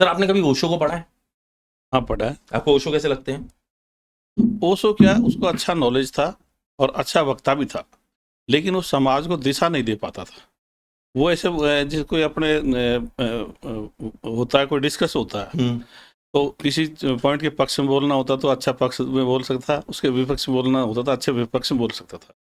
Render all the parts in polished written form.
Sir आपने कभी ओशो को पढ़ा है? हाँ, पढ़ा है। आपको ओशो कैसे लगते हैं? ओशो क्या, उसको अच्छा नॉलेज था और अच्छा वक्ता भी था, लेकिन वो समाज को दिशा नहीं दे पाता था। वो ऐसे जैसे कोई अपने होता है, कोई डिस्कस होता है, तो किसी पॉइंट के पक्ष में बोलना होता तो अच्छा पक्ष में बोल सकता था, उसके विपक्ष में बोलना होता था अच्छे विपक्ष में बोल सकता था।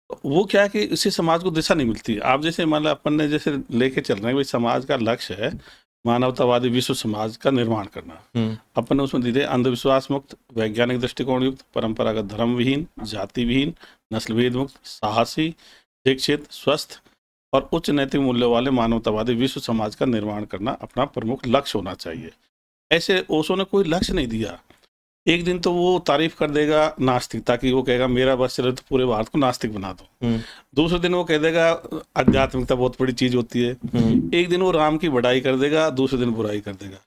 तो वो क्या है कि इससे समाज को दिशा नहीं मिलती। आप जैसे मान लो अपन ने जैसे लेके चल रहे हैं भाई, समाज का लक्ष्य है मानवतावादी विश्व समाज का निर्माण करना। अपन ने उसमें दिए अंधविश्वास मुक्त, वैज्ञानिक दृष्टिकोण युक्त, परंपरागत धर्म विहीन, जाति विहीन, नस्ल भेद मुक्त, साहसी, शिक्षित, स्वस्थ और उच्च नैतिक मूल्य वाले मानवतावादी विश्व समाज का निर्माण करना अपना प्रमुख लक्ष्य होना चाहिए। ऐसे ओशो ने कोई लक्ष्य नहीं दिया। एक दिन तो वो तारीफ कर देगा नास्तिकता की, वो कहेगा मेरा बस चले तो पूरे भारत को नास्तिक बना दो। दूसरे दिन वो कह देगा आध्यात्मिकता बहुत बड़ी चीज होती है। एक दिन वो राम की बढ़ाई कर देगा, दूसरे दिन बुराई कर देगा।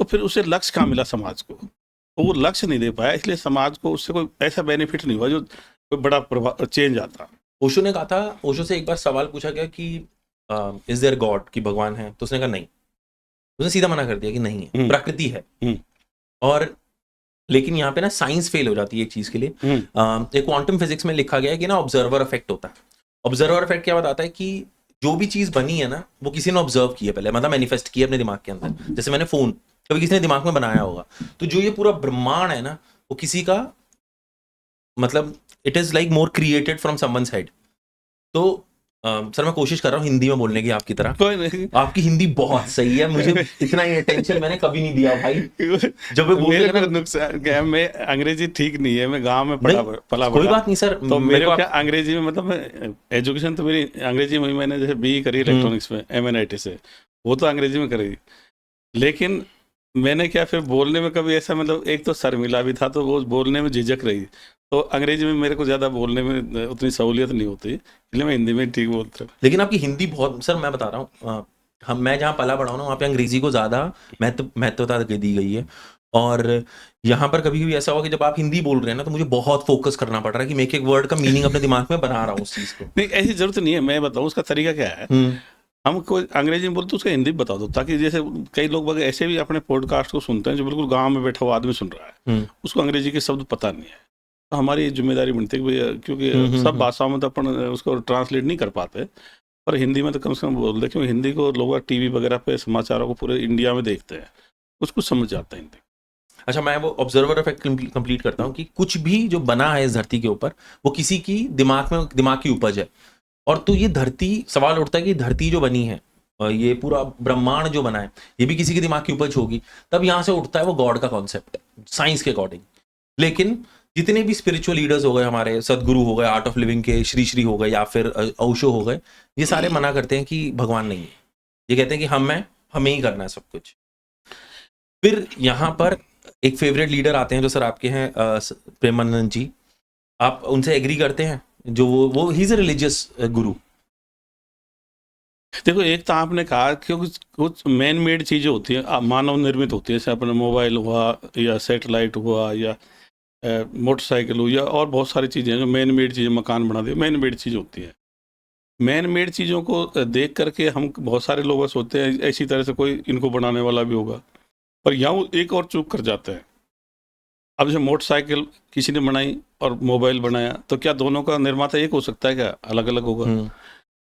तो फिर उसे लक्ष्य कहाँ मिला समाज को? तो वो लक्ष्य नहीं दे पाया, इसलिए समाज को उससे कोई ऐसा बेनिफिट नहीं हुआ जो कोई बड़ा प्रभाव चेंज आता। ओशो ने कहा था, ओशो से एक बार सवाल पूछा गया कि इज देयर गॉड, कि भगवान है? तो उसने कहा नहीं। उसने सीधा मना कर दिया कि नहीं है, प्रकृति है। और लेकिन यहाँ पे ना साइंस फेल हो जाती है एक चीज के लिए। एक क्वांटम फिजिक्स में लिखा गया है कि ना ऑब्जर्वर इफेक्ट होता है। ऑब्जर्वर इफेक्ट क्या बताता है कि जो भी चीज बनी है ना, वो किसी ने ऑब्जर्व की है पहले, मतलब मैनिफेस्ट की है अपने दिमाग के अंदर। जैसे मैंने फोन, कभी किसी ने दिमाग में बनाया होगा। तो जो ये पूरा ब्रह्मांड है ना, वो किसी का, मतलब it is like more created from someone's head. तो सर मैं कोशिश कर रहा हूँ हिंदी में बोलने की आपकी तरह। कोई नहीं, आपकी हिंदी बहुत सही है, मुझे इतना ही अटेंशन मैंने कभी नहीं दिया भाई। जब मेरे को नुकसान क्या, मैं अंग्रेजी ठीक नहीं है, मैं गांव में पला कोई बात नहीं सर। तो मेरे को क्या अंग्रेजी में, मतलब एजुकेशन तो मेरी अंग्रेजी में, मैंने जैसे बीई करी इलेक्ट्रॉनिक्स में MNIT से, वो तो अंग्रेजी में करी। लेकिन मैंने क्या फिर बोलने में कभी ऐसा, मतलब एक तो शर्मिला भी था, तो वो बोलने में झिझक रही। तो अंग्रेजी में मेरे को ज़्यादा बोलने में उतनी सहूलियत नहीं होती, इसलिए मैं हिंदी में ठीक बोलता हूँ। लेकिन आपकी हिंदी बहुत, सर मैं बता रहा हूँ, मैं जहाँ पला बड़ा हूँ ना, वहाँ पे अंग्रेजी को ज़्यादा महत्वता दी गई है। और यहाँ पर कभी कभी ऐसा हुआ कि जब आप हिंदी बोल रहे हैं ना, तो मुझे बहुत फोकस करना पड़ रहा है कि मैं एक एक वर्ड का मीनिंग अपने दिमाग में बना रहा हूँ उस चीज़ को। नहीं, ऐसी जरूरत नहीं है, मैं बताऊँ उसका तरीका क्या है। हम कोई अंग्रेजी में बोलते उसका हिंदी बता दो, ताकि जैसे कई लोग ऐसे भी अपने पॉडकास्ट को सुनते हैं जो बिल्कुल गांव में बैठा हुआ आदमी सुन रहा है, उसको अंग्रेजी के शब्द पता नहीं है। तो हमारी जिम्मेदारी बनती है भैया, क्योंकि सब भाषाओं में तो अपन उसको ट्रांसलेट नहीं कर पाते, पर हिंदी में तो कम से कम बोल दे, क्योंकि हिंदी को लोग टीवी वगैरह पे समाचारों को पूरे इंडिया में देखते हैं, उसको समझ जाता है हिंदी। अच्छा, मैं वो ऑब्जर्वर इफेक्ट कंप्लीट करता हूँ कि कुछ भी जो बना है इस धरती के ऊपर, वो किसी की दिमाग की उपज है। और तो ये धरती, सवाल उठता है कि धरती जो बनी है, ये पूरा ब्रह्मांड जो बना है, ये भी किसी की दिमाग की उपज होगी। तब यहाँ से उठता है वो गॉड का कॉन्सेप्ट, साइंस के अकॉर्डिंग। लेकिन जितने भी स्पिरिचुअल लीडर्स हो गए, हमारे सदगुरु हो गए, आर्ट ऑफ लिविंग के श्री श्री हो गए, या फिर ओशो हो गए, ये सारे मना करते हैं कि भगवान नहीं है। ये कहते हैं कि हमें ही करना है सब कुछ। फिर यहाँ पर एक फेवरेट लीडर आते हैं जो सर आपके हैं, प्रेमानंद जी। आप उनसे एग्री करते हैं? जो वो ही इज ए रिलीजियस गुरु। देखो, एक तो आपने कहा क्योंकि कुछ मैन मेड चीज़ें होती हैं, मानव निर्मित होती है, जैसे अपना मोबाइल हुआ या सैटेलाइट हुआ या मोटरसाइकिल हुई, या और बहुत सारी चीज़ें हैं जो मैन मेड चीज़ें, मकान बना दिए, मैन मेड चीज़ होती है। मैन मेड चीज़ों को देख करके हम बहुत सारे लोग सोचते हैं ऐसी तरह से कोई इनको बनाने वाला भी होगा, पर यहाँ वो एक और चूक कर जाते हैं। अब जैसे मोटरसाइकिल किसी ने बनाई और मोबाइल बनाया, तो क्या दोनों का निर्माता एक हो सकता है? क्या अलग अलग होगा?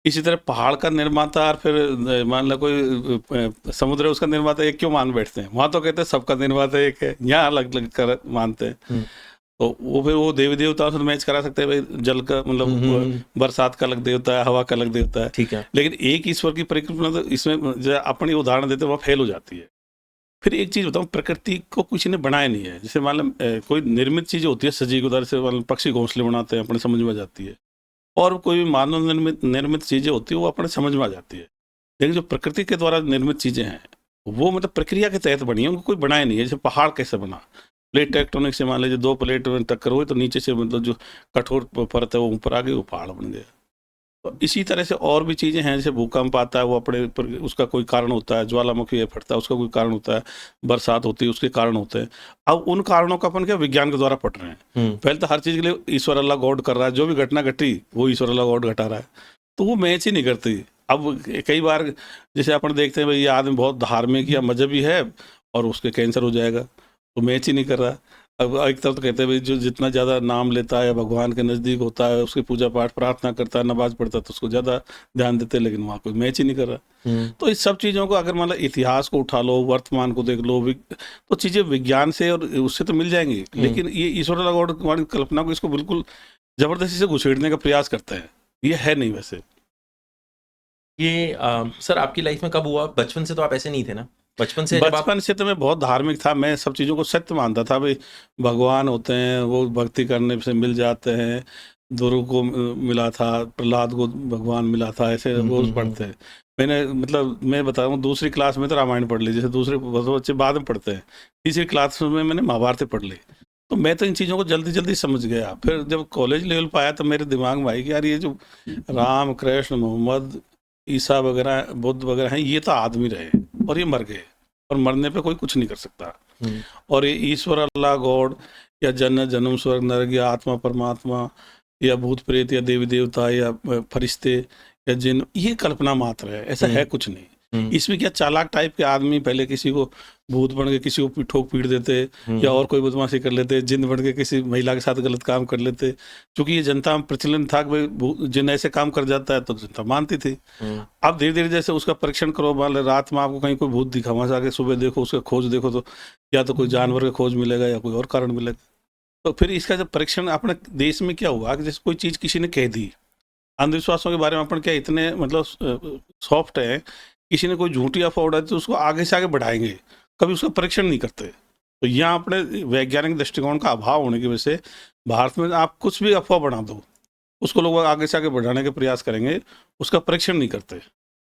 इसी तरह पहाड़ का निर्माता और फिर मान लो कोई समुद्र है, उसका निर्माता एक क्यों मान बैठते हैं? वहाँ तो कहते हैं सबका निर्माता एक है, यहाँ अलग अलग कर मानते हैं। तो वो फिर वो देवी देवताओं से मैच करा सकते हैं भाई, जल का मतलब बरसात का अलग देवता है, हवा का अलग देवता है, ठीक है। लेकिन एक ईश्वर की परिकल्पना तो इसमें जो अपनी उदाहरण देते हैं वहाँ फेल हो जाती है। फिर एक चीज़ बताऊँ, प्रकृति को किसी ने बनाया नहीं है। जैसे मान लो कोई निर्मित चीज़ होती है, सजी उदाहरण से मान लो पक्षी घोंसले बनाते हैं, अपने समझ में आ जाती है, और कोई भी मानव निर्मित चीज़ें होती है वो अपने समझ में आ जाती है। लेकिन जो प्रकृति के द्वारा निर्मित चीज़ें हैं, वो मतलब प्रक्रिया के तहत बनी है, उनको कोई बनाया नहीं है। जैसे पहाड़ कैसे बना, प्लेट टेक्टोनिक से मान लीजिए दो प्लेट में टक्कर हुई, तो नीचे से मतलब जो कठोर परत है वो ऊपर आ गई, वो पहाड़ बन गया। तो इसी तरह से और भी चीज़ें हैं, जैसे भूकंप आता है वो अपने उसका कोई कारण होता है, ज्वालामुखी फटता है उसका कोई कारण होता है, बरसात होती है उसके कारण होते हैं। अब उन कारणों का अपन क्या विज्ञान के द्वारा पढ़ रहे हैं। पहले तो हर चीज़ के लिए ईश्वर अल्लाह गॉड कर रहा है, जो भी घटना घटी वो ईश्वर अल्लाह गॉड घटा रहा है, तो वो मैच ही नहीं करती। अब कई बार जैसे अपन देखते हैं भाई ये आदमी बहुत धार्मिक या मजहबी है और उसके कैंसर हो जाएगा, तो मैच ही नहीं कर रहा। अब एक तरफ तो कहते हैं भाई जो जितना ज़्यादा नाम लेता है या भगवान के नज़दीक होता है, उसकी पूजा पाठ प्रार्थना करता है, नमाज पढ़ता है, तो उसको ज़्यादा ध्यान देते हैं, लेकिन वहाँ कोई मैच ही नहीं कर रहा। तो इस सब चीज़ों को अगर मतलब इतिहास को उठा लो, वर्तमान को देख लो, तो चीज़ें विज्ञान से और उससे तो मिल जाएंगी, लेकिन ये ईश्वर गौड़ की कल्पना को इसको बिल्कुल ज़बरदस्ती से घुसेड़ने का प्रयास करते हैं। ये है नहीं वैसे। ये सर आपकी लाइफ में कब हुआ? बचपन से तो आप ऐसे नहीं थे ना? बचपन से जब आप बचपन से तो मैं बहुत धार्मिक था, मैं सब चीज़ों को सत्य मानता था भाई, भगवान होते हैं, वो भक्ति करने से मिल जाते हैं। ध्रुव को मिला था, प्रहलाद को भगवान मिला था, ऐसे रोज पढ़ते हैं। मैंने मतलब मैं बता रहा हूँ, दूसरी क्लास में तो रामायण पढ़ ली, जैसे दूसरे बच्चे बाद में पढ़ते हैं, तीसरी क्लास में मैंने महाभारत पढ़ ली। तो मैं तो इन चीज़ों को जल्दी जल्दी समझ गया। फिर जब कॉलेज लेवल पर आया तो मेरे दिमाग में आई कि यार ये जो राम कृष्ण मोहम्मद ईसा वगैरह बुद्ध वगैरह हैं, ये तो आदमी रहे और ये मर गए, और मरने पे कोई कुछ नहीं कर सकता। और ये ईश्वर, अल्लाह, गॉड या जन्नत जन्म स्वर्ग नरक या आत्मा परमात्मा या भूत प्रेत या देवी देवता या फरिश्ते या जिन, ये कल्पना मात्र है, ऐसा है कुछ नहीं। इसमें क्या चालाक टाइप के आदमी पहले किसी को भूत बन के किसी को ठोक पीट देते, या और कोई बदमाशी कर लेते, जिन बन के किसी महिला के साथ गलत काम कर लेते। क्योंकि ये जनता में प्रचलन था कि भाई जिन ऐसे काम कर जाता है तो जनता मानती थी। अब धीरे धीरे जैसे उसका परीक्षण करो, मान लो रात में आपको कहीं कोई भूत दिखा, वहां से आके सुबह देखो, उसका खोज देखो, तो या तो कोई जानवर का खोज मिलेगा या कोई और कारण मिलेगा। तो फिर इसका जब परीक्षण अपने देश में क्या हुआ कि जैसे कोई चीज़ किसी ने कह दी, अंधविश्वासों के बारे में अपन क्या इतने मतलब सॉफ्ट है, किसी ने कोई झूठी अफवाह उड़ाई तो उसको आगे से आगे बढ़ाएंगे, कभी उसका परीक्षण नहीं करते। तो यहाँ अपने वैज्ञानिक दृष्टिकोण का अभाव होने की वजह से भारत में आप कुछ भी अफवाह बढ़ा दो, उसको लोग आगे से आगे बढ़ाने के प्रयास करेंगे, उसका परीक्षण नहीं करते।